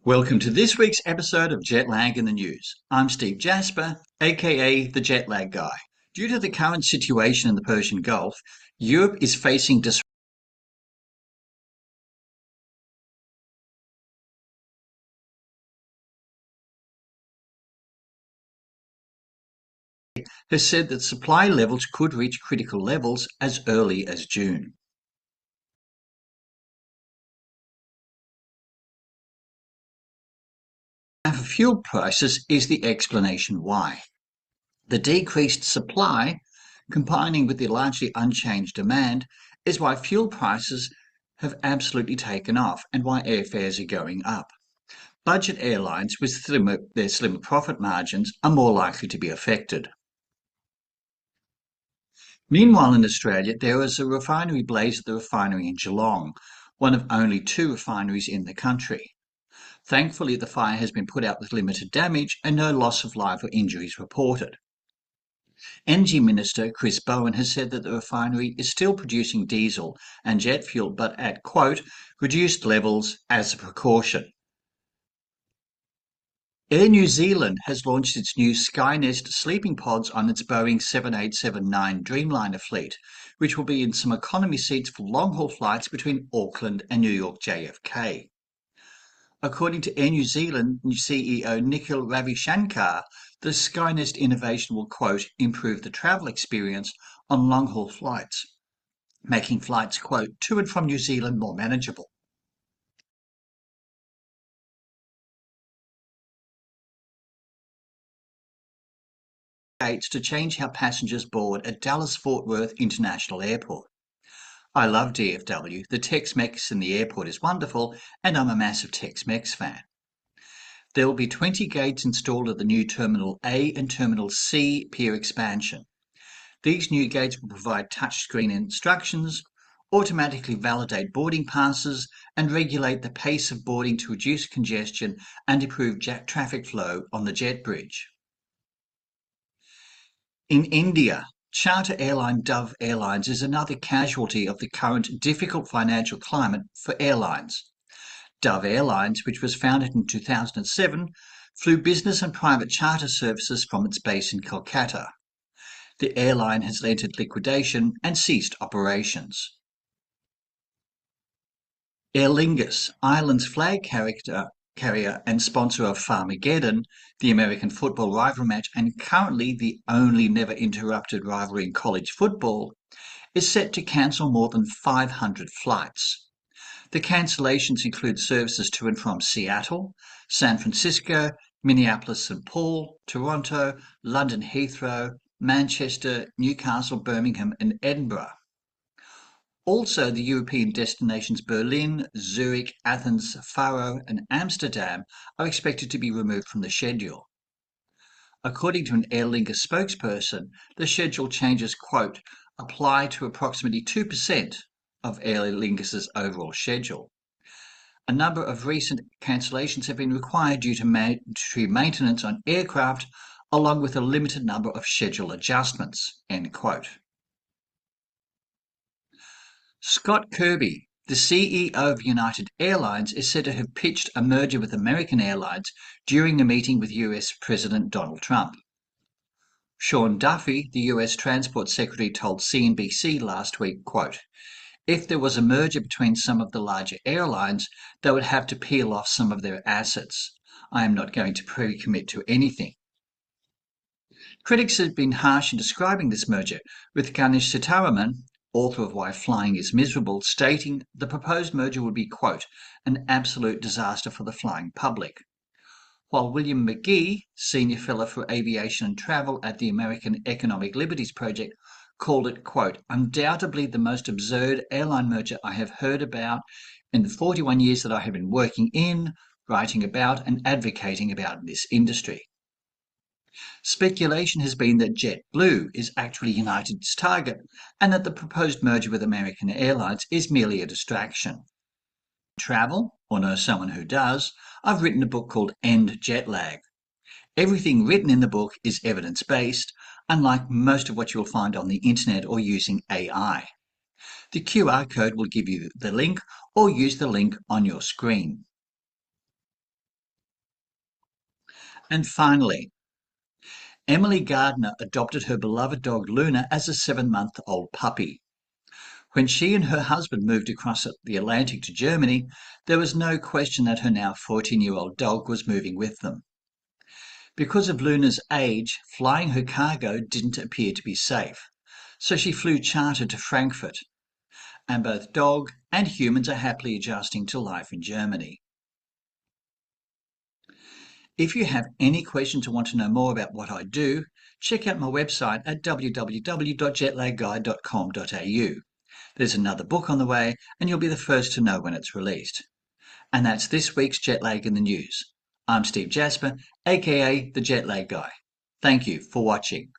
Welcome to this week's episode of Jet Lag in the News. I'm Steve Jasper, aka the Jet Lag Guy. Due to the current situation in the Persian Gulf, Europe is facing disruption. Has said that supply levels could reach critical levels as early as June. And for fuel prices is the explanation why. The decreased supply, combining with the largely unchanged demand, is why fuel prices have absolutely taken off and why airfares are going up. Budget airlines with their slimmer profit margins are more likely to be affected. Meanwhile, in Australia, there was a refinery blaze at the refinery in Geelong, one of only two refineries in the country. Thankfully, the fire has been put out with limited damage and no loss of life or injuries reported. Energy Minister Chris Bowen has said that the refinery is still producing diesel and jet fuel, but at, quote, reduced levels as a precaution. Air New Zealand has launched its new Skynest sleeping pods on its Boeing 787-9 Dreamliner fleet, which will be in some economy seats for long-haul flights between Auckland and New York JFK. According to Air New Zealand CEO Nikhil Ravishankar, the Skynest innovation will, quote, improve the travel experience on long-haul flights, making flights, quote, to and from New Zealand more manageable. To change how passengers board at Dallas Fort Worth International Airport. I love DFW. The Tex-Mex in the airport is wonderful, and I'm a massive Tex-Mex fan. There will be 20 gates installed at the new Terminal A and Terminal C pier expansion. These new gates will provide touchscreen instructions, automatically validate boarding passes, and regulate the pace of boarding to reduce congestion and improve traffic flow on the jet bridge. In India, charter airline Dove Airlines is another casualty of the current difficult financial climate for airlines. Dove Airlines, which was founded in 2007, flew business and private charter services from its base in Kolkata. The airline has entered liquidation and ceased operations. Aer Lingus, Ireland's flag carrier and sponsor of Farmageddon, the American football rivalry match, and currently the only never interrupted rivalry in college football, is set to cancel more than 500 flights. The cancellations include services to and from Seattle, San Francisco, Minneapolis St. Paul, Toronto, London Heathrow, Manchester, Newcastle, Birmingham, and Edinburgh. Also, the European destinations Berlin, Zurich, Athens, Faro, and Amsterdam are expected to be removed from the schedule. According to an Aer Lingus spokesperson, the schedule changes, quote, apply to approximately 2% of Aer Lingus's overall schedule. A number of recent cancellations have been required due to mandatory maintenance on aircraft, along with a limited number of schedule adjustments, end quote. Scott Kirby, the CEO of United Airlines, is said to have pitched a merger with American Airlines during a meeting with US President Donald Trump. Sean Duffy, the US Transport Secretary, told CNBC last week, quote, if there was a merger between some of the larger airlines, they would have to peel off some of their assets. I am not going to pre-commit to anything. Critics have been harsh in describing this merger, with Ganesh Sitaraman, author of Why Flying is Miserable, stating the proposed merger would be, quote, an absolute disaster for the flying public. While William McGee, Senior Fellow for Aviation and Travel at the American Economic Liberties Project, called it, quote, undoubtedly the most absurd airline merger I have heard about in the 41 years that I have been working in, writing about, and advocating about this industry. Speculation has been that JetBlue is actually United's target and that the proposed merger with American Airlines is merely a distraction. Travel, or know someone who does, I've written a book called End Jet Lag. Everything written in the book is evidence-based, unlike most of what you'll find on the internet or using AI. The QR code will give you the link or use the link on your screen. And finally, Emily Gardner adopted her beloved dog Luna as a 7-month-old puppy. When she and her husband moved across the Atlantic to Germany, there was no question that her now 14-year-old dog was moving with them. Because of Luna's age, flying her cargo didn't appear to be safe, so she flew charter to Frankfurt, and both dog and humans are happily adjusting to life in Germany. If you have any questions or want to know more about what I do, check out my website at www.jetlagguide.com.au. There's another book on the way, and you'll be the first to know when it's released. And that's this week's Jet Lag in the News. I'm Steve Jasper, aka the Jet Lag Guy. Thank you for watching.